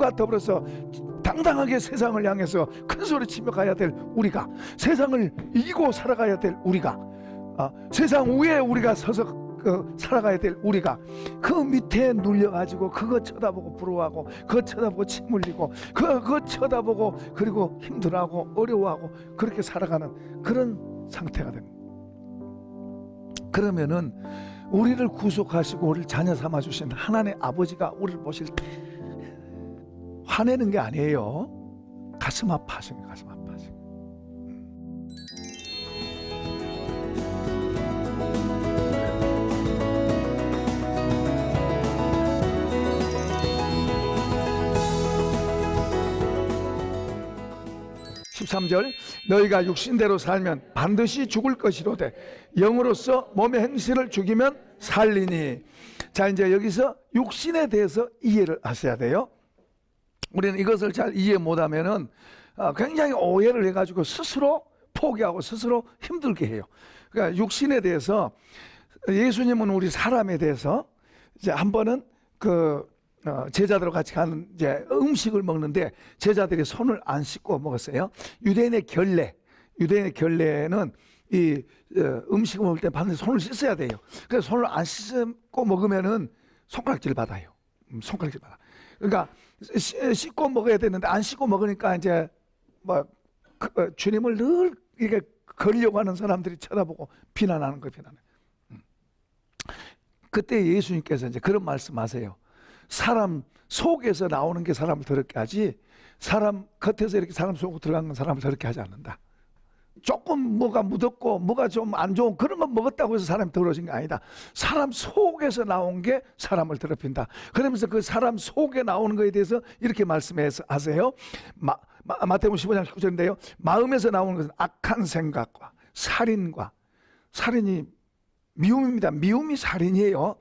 하나님과 더불어서 당당하게 세상을 향해서 큰 소리치며 가야 될 우리가, 세상을 이기고 살아가야 될 우리가, 세상 위에 우리가 서서 살아가야 될 우리가, 그 밑에 눌려가지고 그거 쳐다보고 부러워하고, 그거 쳐다보고 침 흘리고, 그거 쳐다보고 그리고 힘들어하고 어려워하고 그렇게 살아가는 그런 상태가 됩니다. 그러면은 우리를 구속하시고 우리를 자녀 삼아주신 하나님 아버지가 우리를 보실 때 화내는 게 아니에요. 가슴 아파하신 거예요. 가슴 아파하신 거예요. 13절, 너희가 육신대로 살면 반드시 죽을 것이로되 영으로서 몸의 행실을 죽이면 살리니. 자, 이제 여기서 육신에 대해서 이해를 하셔야 돼요. 우리는 이것을 잘 이해 못하면은 굉장히 오해를 해가지고 스스로 포기하고 스스로 힘들게 해요. 그러니까 육신에 대해서, 예수님은 우리 사람에 대해서 이제 한 번은 제자들과 같이 가는 이제 음식을 먹는데 제자들이 손을 안 씻고 먹었어요. 유대인의 결례는 이 음식을 먹을 때 반드시 손을 씻어야 돼요. 그래서 손을 안 씻고 먹으면은 손가락질 받아요. 손가락질 받아. 그러니까 씻고 먹어야 되는데 안 씻고 먹으니까 이제 주님을 늘 이렇게 걸려고 하는 사람들이 쳐다보고 비난하는 거예요. 비난해. 그때 예수님께서 이제 그런 말씀하세요. 사람 속에서 나오는 게 사람을 더럽게 하지, 사람 겉에서 이렇게 사람 속으로 들어가는 사람을 더럽게 하지 않는다. 조금 뭐가 묻었고 뭐가 좀 안 좋은 그런 거 먹었다고 해서 사람이 더러워진 게 아니다. 사람 속에서 나온 게 사람을 더럽힌다. 그러면서 그 사람 속에 나오는 거에 대해서 이렇게 말씀하세요. 마태복음 15장 19절인데요. 마음에서 나오는 것은 악한 생각과 살인이 미움입니다. 미움이 살인이에요.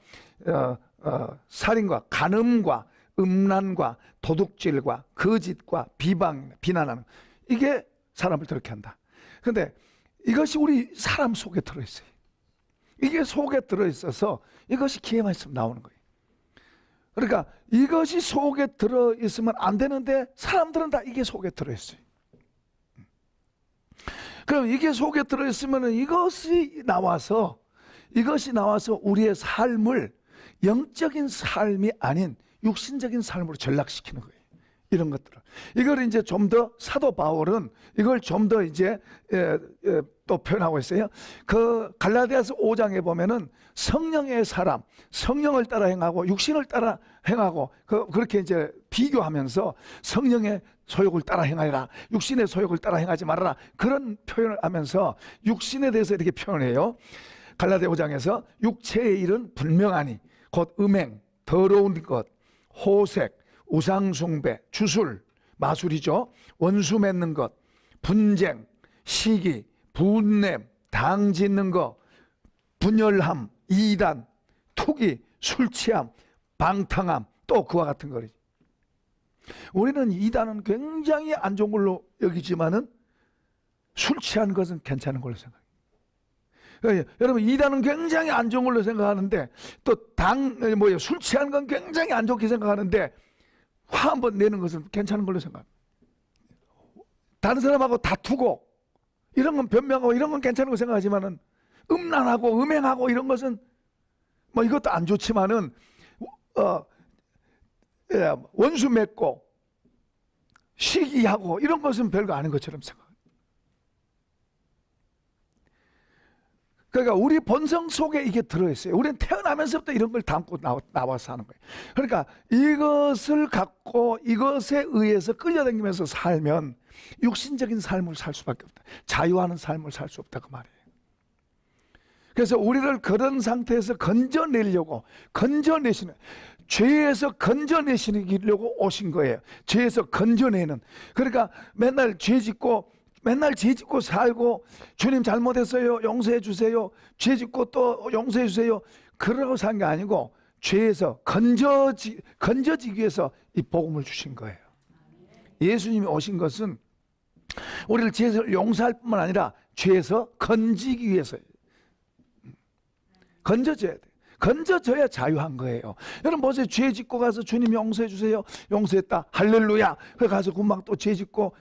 살인과 간음과 음란과 도둑질과 거짓과 비난하는, 이게 사람을 더럽게 한다. 그런데 이것이 우리 사람 속에 들어있어요. 이게 속에 들어있어서 이것이 기회만 있으면 나오는 거예요. 그러니까 이것이 속에 들어있으면 안 되는데 사람들은 다 이게 속에 들어있어요. 그럼 이게 속에 들어있으면 이것이 나와서 우리의 삶을 영적인 삶이 아닌 육신적인 삶으로 전락시키는 거예요. 이런 것들을. 이걸 이제 좀 더 사도 바울은 이걸 좀 더 이제 또 표현하고 있어요. 그 갈라디아서 5장에 보면은 성령의 사람, 성령을 따라 행하고 육신을 따라 행하고 그렇게 이제 비교하면서 성령의 소욕을 따라 행하여라, 육신의 소욕을 따라 행하지 말아라, 그런 표현을 하면서 육신에 대해서 이렇게 표현해요. 갈라디아 5장에서 육체의 일은 분명하니 곧 음행, 더러운 것, 호색, 우상숭배, 주술, 마술이죠. 원수 맺는 것, 분쟁, 시기, 분냄, 당 짓는 것, 분열함, 이단, 투기, 술취함, 방탕함, 또 그와 같은 거지. 우리는 이단은 굉장히 안 좋은 걸로 여기지만은 술 취한 것은 괜찮은 걸로 생각해요. 여러분, 이단은 굉장히 안 좋은 걸로 생각하는데, 또 술 취한 건 굉장히 안 좋게 생각하는데, 화 한번 내는 것은 괜찮은 걸로 생각합니다. 다른 사람하고 다투고 이런 건 변명하고 이런 건 괜찮은 거 생각하지만은, 음란하고 음행하고 이런 것은 이것도 안 좋지만은 원수 맺고 시기하고 이런 것은 별거 아닌 것처럼 생각합니다. 그러니까 우리 본성 속에 이게 들어있어요. 우리는 태어나면서부터 이런 걸 담고 나와서 사는 거예요. 그러니까 이것을 갖고 이것에 의해서 끌려다니면서 살면 육신적인 삶을 살 수밖에 없다. 자유하는 삶을 살 수 없다, 그 말이에요. 그래서 우리를 그런 상태에서 죄에서 건져내시려고 오신 거예요. 죄에서 건져내는. 그러니까 맨날 죄 짓고 살고, 주님 잘못했어요, 용서해 주세요, 죄 짓고 또 용서해 주세요, 그러고 산 게 아니고 죄에서 건져지기 위해서 이 복음을 주신 거예요. 예수님이 오신 것은 우리를 죄에서 용서할 뿐만 아니라 죄에서 건지기 위해서예요. 건져줘야 돼. 건져져야 자유한 거예요. 여러분 보세요. 죄 짓고 가서 주님 용서해 주세요. 용서했다. 할렐루야. 그래 가서 금방 또 죄 짓고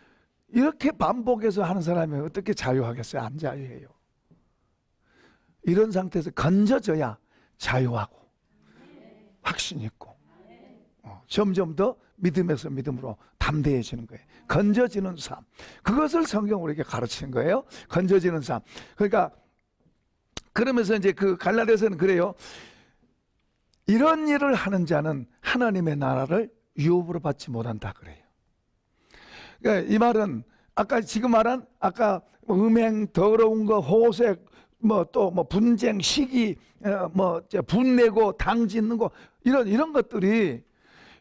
이렇게 반복해서 하는 사람이 어떻게 자유하겠어요? 안 자유해요. 이런 상태에서 건져져야 자유하고 확신 있고 점점 더 믿음에서 믿음으로 담대해지는 거예요. 건져지는 삶. 그것을 성경 우리에게 가르치는 거예요. 건져지는 삶. 그러니까 그러면서 이제 그 갈라디아서는 그래요. 이런 일을 하는 자는 하나님의 나라를 유업으로 받지 못한다 그래요. 그러니까 이 말은 아까 지금 말한 아까 음행, 더러운 거, 호색, 뭐 또 뭐 분쟁, 시기, 뭐 분내고 당 짓는 거 이런 것들이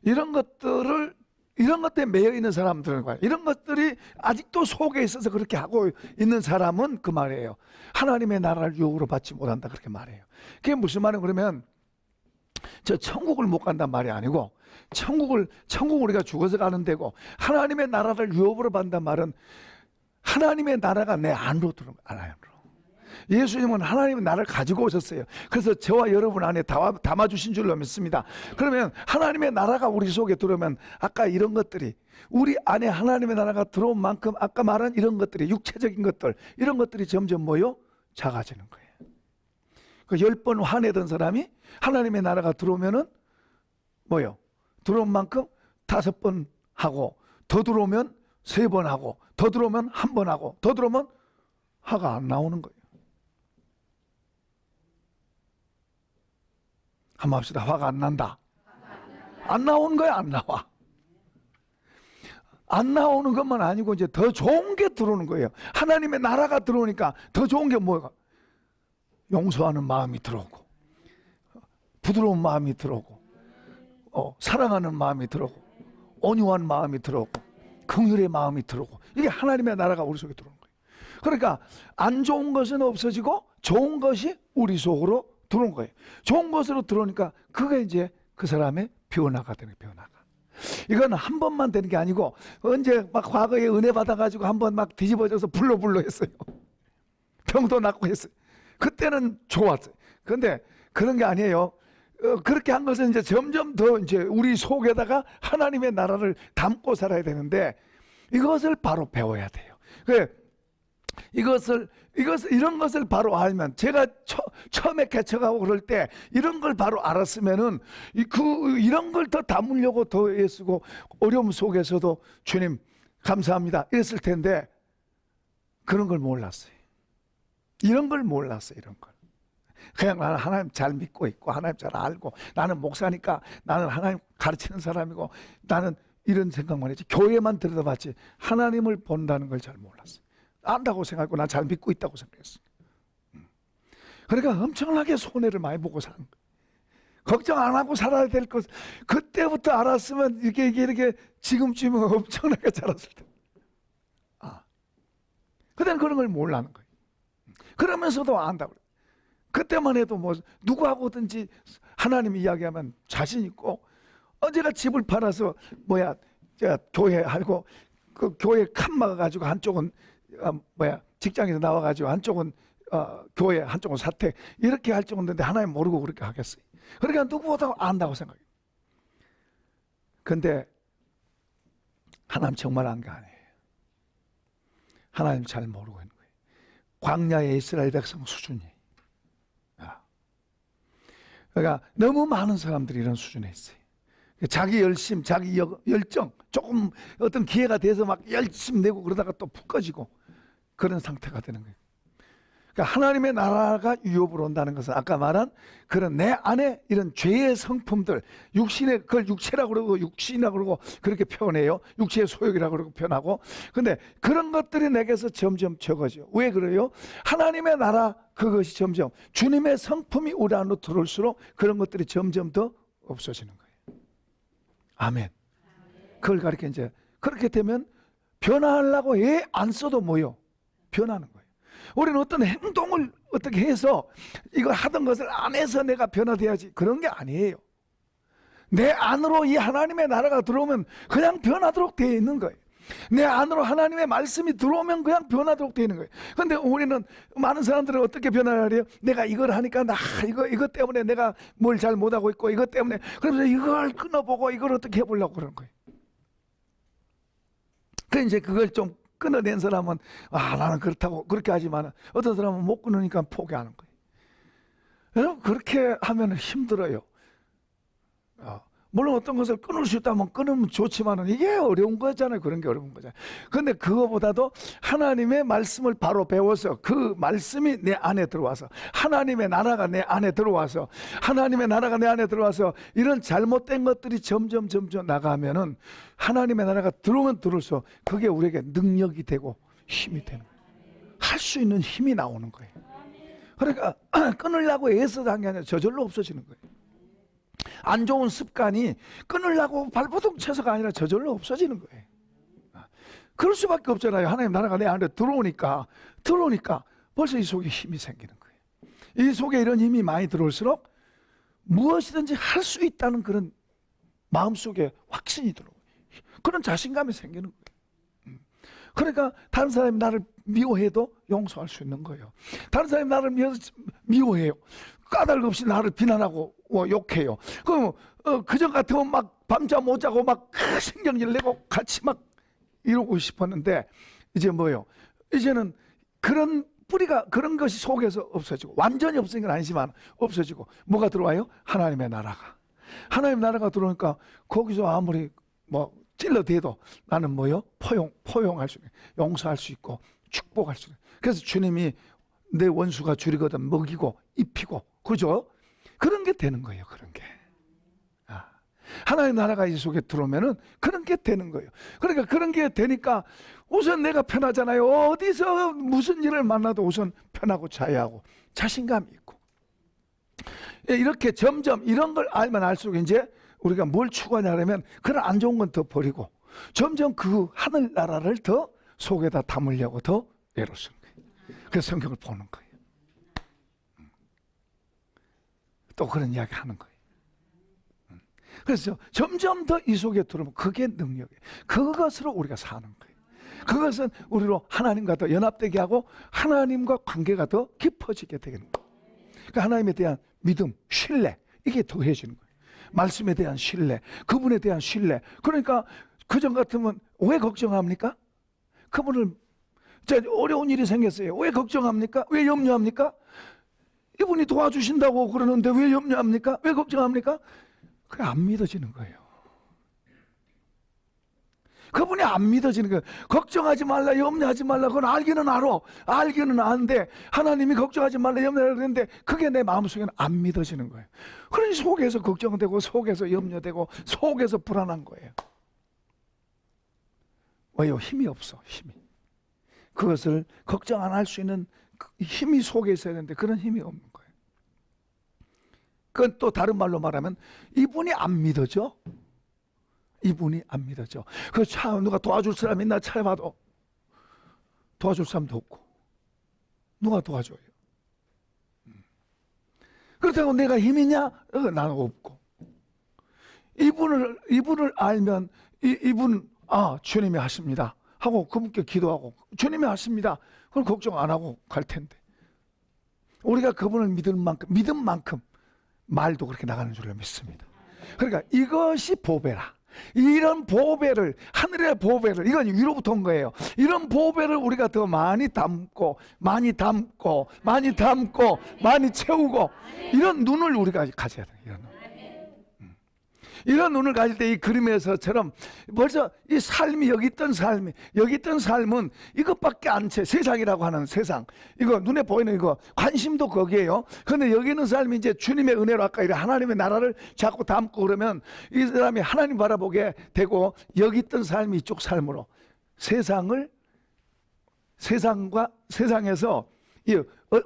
이런 것들에 매여 있는 사람들은 거예요. 이런 것들이 아직도 속에 있어서 그렇게 하고 있는 사람은 그 말이에요. 하나님의 나라를 유혹으로 받지 못한다 그렇게 말해요. 그게 무슨 말은 그러면 저 천국을 못 간단 말이 아니고 천국 우리가 죽어서 가는 데고 하나님의 나라를 유혹으로 받는단 말은 하나님의 나라가 내 안으로 들어가요. 예수님은 하나님의 나라를 가지고 오셨어요. 그래서 저와 여러분 안에 담아주신 줄로 믿습니다. 그러면 하나님의 나라가 우리 속에 들어오면 아까 이런 것들이 우리 안에 하나님의 나라가 들어온 만큼 아까 말한 이런 것들이 육체적인 것들 이런 것들이 점점 모여 작아지는 거예요. 그 10번 화내던 사람이 하나님의 나라가 들어오면은 뭐요? 들어온 만큼 5번 하고 더 들어오면 3번 하고 더 들어오면 1번 하고 더 들어오면 화가 안 나오는 거예요. 한번 합시다. 화가 안 난다. 안 나오는 거야, 안 나와. 안 나오는 것만 아니고 이제 더 좋은 게 들어오는 거예요. 하나님의 나라가 들어오니까 더 좋은 게 뭐가? 용서하는 마음이 들어오고, 부드러운 마음이 들어오고, 사랑하는 마음이 들어오고, 온유한 마음이 들어오고, 긍휼의 마음이 들어오고, 이게 하나님의 나라가 우리 속에 들어오는 거예요. 그러니까 안 좋은 것은 없어지고 좋은 것이 우리 속으로 들어온 거예요. 좋은 것으로 들어오니까 그게 이제 그 사람의 변화가 되는 거예요. 변화가. 이건 한 번만 되는 게 아니고 언제 막 과거에 은혜 받아가지고 한 번 막 뒤집어져서 불러 했어요. 병도 낫고 했어요. 그때는 좋았어요. 그런데 그런 게 아니에요. 그렇게 한 것은 이제 점점 더 이제 우리 속에다가 하나님의 나라를 담고 살아야 되는데 이것을 바로 배워야 돼요. 이런 것을 바로 알면 제가 처음에 개척하고 그럴 때 이런 걸 바로 알았으면은 이런 걸 더 담으려고 더 애쓰고 어려움 속에서도 주님 감사합니다 이랬을 텐데 그런 걸 몰랐어요. 이런 걸 몰랐어요. 이런 걸 그냥 나는 하나님 잘 믿고 있고 하나님 잘 알고 나는 목사니까 나는 하나님 가르치는 사람이고 나는 이런 생각만 했지 교회만 들여다봤지 하나님을 본다는 걸 잘 몰랐어요. 안다고 생각하고 난 잘 믿고 있다고 생각했어요. 그러니까 엄청나게 손해를 많이 보고 사는 거예요. 걱정 안 하고 살아야 될 것 그때부터 알았으면 이렇게 지금쯤은 엄청나게 잘했을 텐데. 그때는 그런 걸 몰라는 거예요. 그러면서도 안다고 그래요. 그때만 해도 뭐 누구하고든지 하나님 이야기하면 자신 있고 언제가 집을 팔아서 교회 하고 그 교회 칸 막아가지고 한쪽은 직장에서 나와가지고 한쪽은 교회 한쪽은 사택 이렇게 할 정도인데 하나님 모르고 그렇게 하겠어요. 그러니까 누구보다 안다고 생각해요. 근데 하나님 정말 안 게 아니에요. 하나님 잘 모르고 있는 거예요. 광야의 이스라엘 백성 수준이에요. 그러니까 너무 많은 사람들이 이런 수준에 있어요. 자기 열심, 자기 열정, 조금 어떤 기회가 돼서 막 열심 내고 그러다가 또 푹 꺼지고 그런 상태가 되는 거예요. 그러니까 하나님의 나라가 유업으로 온다는 것은 아까 말한 그런 내 안에 이런 죄의 성품들, 그걸 육체라고 그러고 육신이라고 그러고 그렇게 표현해요. 육체의 소욕이라고 그러고 표현하고. 근데 그런 것들이 내게서 점점 적어져요. 왜 그래요? 하나님의 나라 그것이 점점 주님의 성품이 우리 안으로 들어올수록 그런 것들이 점점 더 없어지는 거예요. 아멘. 그걸 가리켜 이제 그렇게 되면 변화하려고 애 안 써도 뭐요? 변하는 거예요. 우리는 어떤 행동을 어떻게 해서 이걸 하던 것을 안 해서 내가 변화돼야지 그런 게 아니에요. 내 안으로 이 하나님의 나라가 들어오면 그냥 변하도록 되어 있는 거예요. 내 안으로 하나님의 말씀이 들어오면 그냥 변하도록 되어 있는 거예요. 그런데 우리는 많은 사람들은 어떻게 변화를 해요? 내가 이걸 하니까 나 이거 때문에 내가 뭘 잘 못하고 있고 이것 때문에 그러면서 이걸 끊어보고 이걸 어떻게 해보려고 그러는 거예요. 그 이제 그걸 좀 끊어낸 사람은 나는 그렇다고 그렇게 하지만 어떤 사람은 못 끊으니까 포기하는 거예요. 여러분 그렇게 하면 힘들어요. 물론 어떤 것을 끊을 수 있다면 끊으면 좋지만 이게 어려운 거잖아요. 그런 게 어려운 거잖아요. 그런데 그거보다도 하나님의 말씀을 바로 배워서 그 말씀이 내 안에 들어와서 하나님의 나라가 내 안에 들어와서 하나님의 나라가 내 안에 들어와서 이런 잘못된 것들이 점점 나가면은 하나님의 나라가 들어오면 들어올수록 그게 우리에게 능력이 되고 힘이 되는 거예요. 할 수 있는 힘이 나오는 거예요. 그러니까 끊으려고 애써서 한 게 아니라 저절로 없어지는 거예요. 안 좋은 습관이 끊으려고 발버둥 쳐서가 아니라 저절로 없어지는 거예요. 그럴 수밖에 없잖아요. 하나님 나라가 내 안에 들어오니까 벌써 이 속에 힘이 생기는 거예요. 이 속에 이런 힘이 많이 들어올수록 무엇이든지 할 수 있다는 그런 마음속에 확신이 들어오고 그런 자신감이 생기는 거예요. 그러니까 다른 사람이 나를 미워해도 용서할 수 있는 거예요. 다른 사람이 나를 미워해요. 까닭 없이 나를 비난하고 욕해요. 그럼 그전 같으면 막 밤잠 못 자고 막 신경질 내고 같이 막 이러고 싶었는데 이제 뭐예요? 이제는 그런 뿌리가 그런 것이 속에서 없어지고 완전히 없어진 건 아니지만 없어지고 뭐가 들어와요? 하나님의 나라가. 하나님의 나라가 들어오니까 거기서 아무리 뭐 찔러대도 나는 뭐요? 포용할 수 있고 용서할 수 있고 축복할 수 있고 그래서 주님이 내 원수가 줄이거든 먹이고 입히고 그죠? 그런 게 되는 거예요. 그런 게 하나님의 나라가 이 속에 들어오면은 그런 게 되는 거예요. 그러니까 그런 게 되니까 우선 내가 편하잖아요. 어디서 무슨 일을 만나도 우선 편하고 자유하고 자신감이 있고 이렇게 점점 이런 걸 알면 알수록 이제 우리가 뭘 추구하냐 그러면 그런 안 좋은 건 더 버리고 점점 그 하늘나라를 더 속에다 담으려고 더 애를 쓰는 거예요. 그래서 성경을 보는 거예요. 또 그런 이야기 하는 거예요. 그래서 점점 더 이 속에 들어오면 그게 능력이에요. 그것으로 우리가 사는 거예요. 그것은 우리로 하나님과 더 연합되게 하고 하나님과 관계가 더 깊어지게 되는 거예요. 그러니까 하나님에 대한 믿음, 신뢰 이게 더해지는 거예요. 말씀에 대한 신뢰, 그분에 대한 신뢰. 그러니까 그전 같으면 왜 걱정합니까? 그분을 어려운 일이 생겼어요. 왜 걱정합니까? 왜 염려합니까? 이분이 도와주신다고 그러는데 왜 염려합니까? 왜 걱정합니까? 그게 안 믿어지는 거예요. 그분이 안 믿어지는 거예요. 걱정하지 말라, 염려하지 말라. 그건 알기는 알아. 알기는 아는데 하나님이 걱정하지 말라, 염려하라 그랬는데 그게 내 마음속에는 안 믿어지는 거예요. 그러니 속에서 걱정되고 속에서 염려되고 속에서 불안한 거예요. 왜요? 힘이 없어. 힘이. 그것을 걱정 안 할 수 있는 힘이 속에 있어야 되는데 그런 힘이 없는 거예요. 그건 또 다른 말로 말하면 이분이 안 믿어져. 이분이 안 믿어져. 그 차 누가 도와줄 사람 있나 찾아봐도 도와줄 사람도 없고 누가 도와줘요? 그렇다고 내가 힘이냐? 나는 없고. 이분을 알면 이분 주님이 하십니다 하고 그분께 기도하고 주님이 하십니다. 그럼 걱정 안 하고 갈 텐데 우리가 그분을 믿은 만큼 말도 그렇게 나가는 줄로 믿습니다. 그러니까 이것이 보배라. 이런 보배를 하늘의 보배를 이건 위로부터 온 거예요. 이런 보배를 우리가 더 많이 담고 많이 채우고 이런 눈을 우리가 가져야 돼요. 이런 눈을 가질 때 이 그림에서처럼 벌써 이 삶이 여기 있던 삶은 이것밖에 안 채. 세상이라고 하는 세상 이거 눈에 보이는 이거 관심도 거기에요. 그런데 여기 있는 삶이 이제 주님의 은혜로 아까 이래 하나님의 나라를 자꾸 담고 그러면 이 사람이 하나님 바라보게 되고 여기 있던 삶이 이쪽 삶으로 세상에서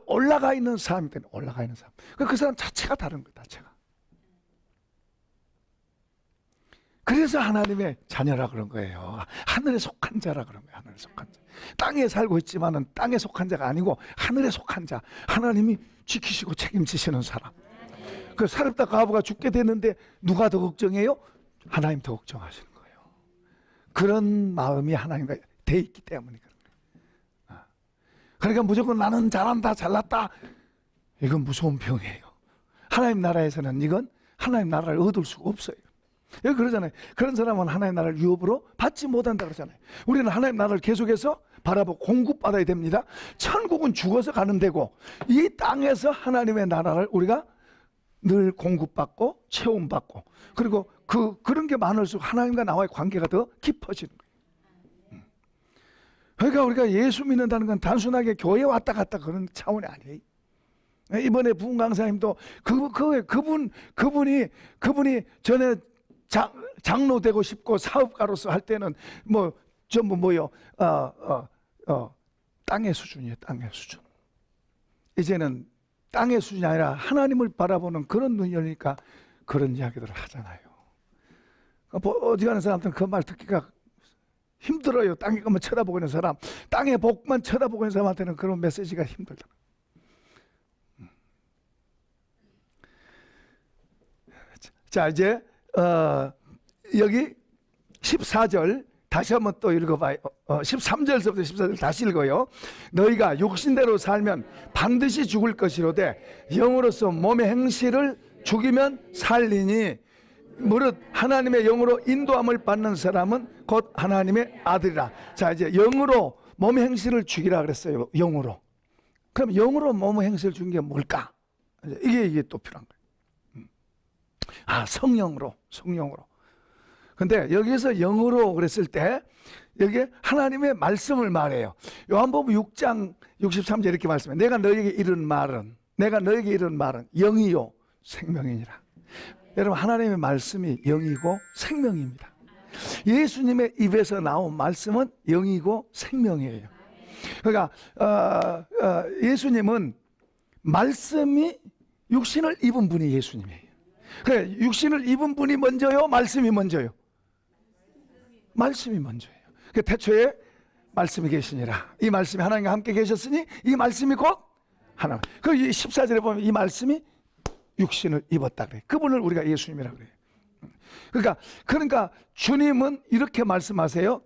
올라가 있는 삶이 되는 올라가 있는 삶. 그 사람 자체가 다른 거예요. 자체가. 그래서 하나님의 자녀라 그런 거예요. 하늘에 속한 자라 그런 거예요. 하늘에 속한 자. 땅에 살고 있지만은 땅에 속한 자가 아니고 하늘에 속한 자. 하나님이 지키시고 책임지시는 사람. 그 사렙다 가부가 죽게 됐는데 누가 더 걱정해요? 하나님 더 걱정하시는 거예요. 그런 마음이 하나님과 돼 있기 때문에 그런 거예요. 그러니까 무조건 나는 잘한다, 잘났다, 이건 무서운 병이에요. 하나님 나라에서는 이건 하나님 나라를 얻을 수가 없어요. 여기 그러잖아요. 그런 사람은 하나님 나라를 유업으로 받지 못한다 그러잖아요. 우리는 하나님 나라를 계속해서 바라보고 공급받아야 됩니다. 천국은 죽어서 가는 데고, 이 땅에서 하나님의 나라를 우리가 늘 공급받고 체험받고, 그리고 그런 게 많을수록 하나님과 나와의 관계가 더 깊어지는 거예요. 그러니까 우리가 예수 믿는다는 건 단순하게 교회 왔다 갔다 그런 차원이 아니에요. 이번에 부흥 강사님도 그분이 전에 장로 되고 싶고 사업가로서 할 때는 뭐 전부 뭐요 땅의 수준이에요. 땅의 수준. 이제는 땅의 수준이 아니라 하나님을 바라보는 그런 눈이 열리니까 그런 이야기들을 하잖아요. 어디 가는 사람들은 그 말 듣기가 힘들어요. 땅에 것만 쳐다보고 있는 사람, 땅의 복만 쳐다보고 있는 사람한테는 그런 메시지가 힘들다. 자, 이제 여기 14절 다시 한번 또 읽어봐요. 13절서부터 14절 다시 읽어요. 너희가 육신대로 살면 반드시 죽을 것이로되 영으로서 몸의 행실을 죽이면 살리니 무릇 하나님의 영으로 인도함을 받는 사람은 곧 하나님의 아들이라. 자, 이제 영으로 몸의 행실을 죽이라 그랬어요. 영으로. 그럼 영으로 몸의 행실을 죽인 게 뭘까? 이게 또 필요한 거예요. 성령으로. 근데 여기서 영으로 그랬을 때 여기에 하나님의 말씀을 말해요. 요한복음 6장 63절 이렇게 말씀해요. 내가 너에게 이른 말은 영이요 생명이니라. 여러분, 하나님의 말씀이 영이고 생명입니다. 예수님의 입에서 나온 말씀은 영이고 생명이에요. 그러니까 예수님은 말씀이 육신을 입은 분이 예수님이에요. 그래, 육신을 입은 분이 먼저요, 말씀이 먼저요? 말씀이 먼저예요. 그 태초에 말씀이 계시니라. 이 말씀이 하나님과 함께 계셨으니 이 말씀이 곧 하나님. 그 14절에 보면 이 말씀이 육신을 입었다 그래요. 그분을 우리가 예수님이라고 그래요. 그러니까 주님은 이렇게 말씀하세요.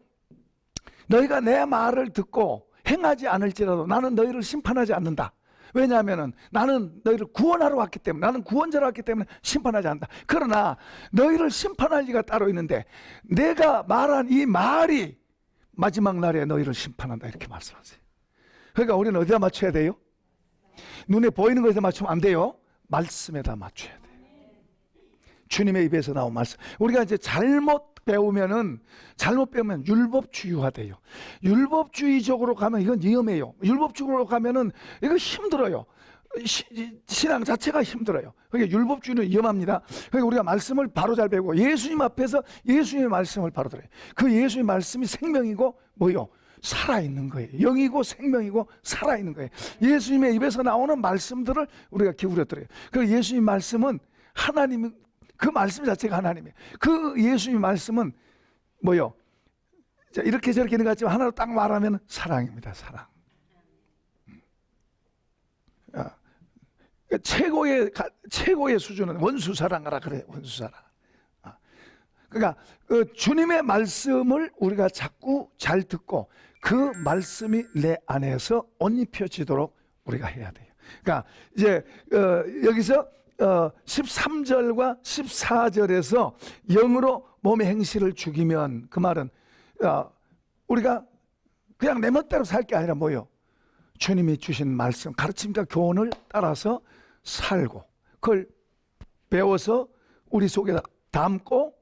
너희가 내 말을 듣고 행하지 않을지라도 나는 너희를 심판하지 않는다. 왜냐하면 나는 너희를 구원하러 왔기 때문에, 나는 구원자로 왔기 때문에 심판하지 않는다. 그러나 너희를 심판할 리가 따로 있는데 내가 말한 이 말이 마지막 날에 너희를 심판한다, 이렇게 말씀하세요. 그러니까 우리는 어디다 맞춰야 돼요? 눈에 보이는 것에다 맞추면 안 돼요. 말씀에다 맞춰야 돼요. 주님의 입에서 나온 말씀. 우리가 이제 잘못 배우면 율법주의화 돼요. 율법주의적으로 가면 이건 위험해요. 율법주의로 가면은 이거 힘들어요. 신앙 자체가 힘들어요. 그러니까 율법주의는 위험합니다. 그러니까 우리가 말씀을 바로 잘 배우고 예수님 앞에서 예수님의 말씀을 바로 들어요. 그 예수님의 말씀이 생명이고 뭐요? 살아있는 거예요. 영이고 생명이고 살아있는 거예요. 예수님의 입에서 나오는 말씀들을 우리가 기울여 들어요. 그 예수님 말씀은 하나님, 그 말씀 자체가 하나님이에요. 그 예수님 말씀은 뭐요? 자, 이렇게 저렇게 있는 것 같지만 하나로 딱 말하면 사랑입니다. 사랑. 그러니까 최고의 수준은 원수 사랑하라 그래요. 원수 사랑. 그러니까 주님의 말씀을 우리가 자꾸 잘 듣고 그 말씀이 내 안에서 옷 입혀지도록 우리가 해야 돼요. 그러니까 이제 여기서 13절과 14절에서 영으로 몸의 행실을 죽이면, 그 말은 우리가 그냥 내 멋대로 살 게 아니라 뭐요? 주님이 주신 말씀, 가르침과 교훈을 따라서 살고, 그걸 배워서 우리 속에 담고,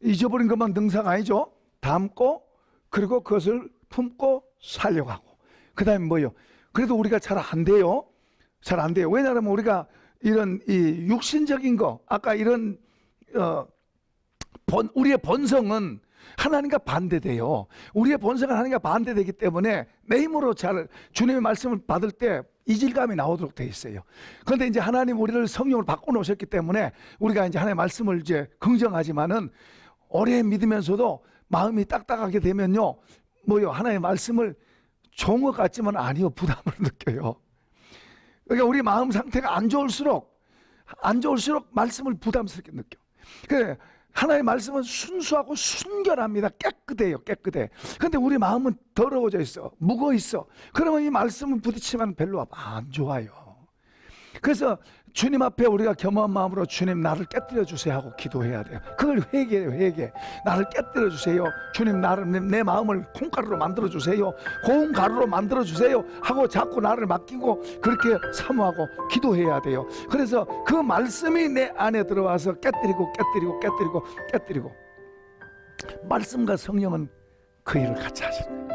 잊어버린 것만 능사가 아니죠. 담고, 그리고 그것을 품고 살려고 하고, 그 다음에 뭐요? 그래도 우리가 잘 안 돼요. 잘 안 돼요. 왜냐하면 우리가 이런 이 육신적인 거, 아까 이런 우리의 본성은 하나님과 반대돼요. 우리의 본성은 하나님과 반대되기 때문에 내 힘으로 잘 주님의 말씀을 받을 때 이질감이 나오도록 돼 있어요. 그런데 이제 하나님 우리를 성령으로 바꿔 놓으셨기 때문에 우리가 이제 하나님의 말씀을 이제 긍정하지만은 오래 믿으면서도 마음이 딱딱하게 되면요, 뭐요? 하나님의 말씀을 좋은 것 같지만 아니요, 부담을 느껴요. 그러니까 우리 마음 상태가 안 좋을수록 말씀을 부담스럽게 느껴. 그래, 하나님의 말씀은 순수하고 순결합니다. 깨끗해요. 깨끗해. 근데 우리 마음은 더러워져 있어. 묵어 있어. 그러면 이 말씀을 부딪히면 별로 안 좋아요. 그래서 주님 앞에 우리가 겸허한 마음으로 주님 나를 깨뜨려 주세요 하고 기도해야 돼요. 그걸 회개해요. 회개. 나를 깨뜨려 주세요. 주님 나를 내 마음을 콩가루로 만들어 주세요. 고운 가루로 만들어 주세요 하고 자꾸 나를 맡기고 그렇게 사모하고 기도해야 돼요. 그래서 그 말씀이 내 안에 들어와서 깨뜨리고 깨뜨리고 깨뜨리고 깨뜨리고 말씀과 성령은 그 일을 같이 하시는 거예요.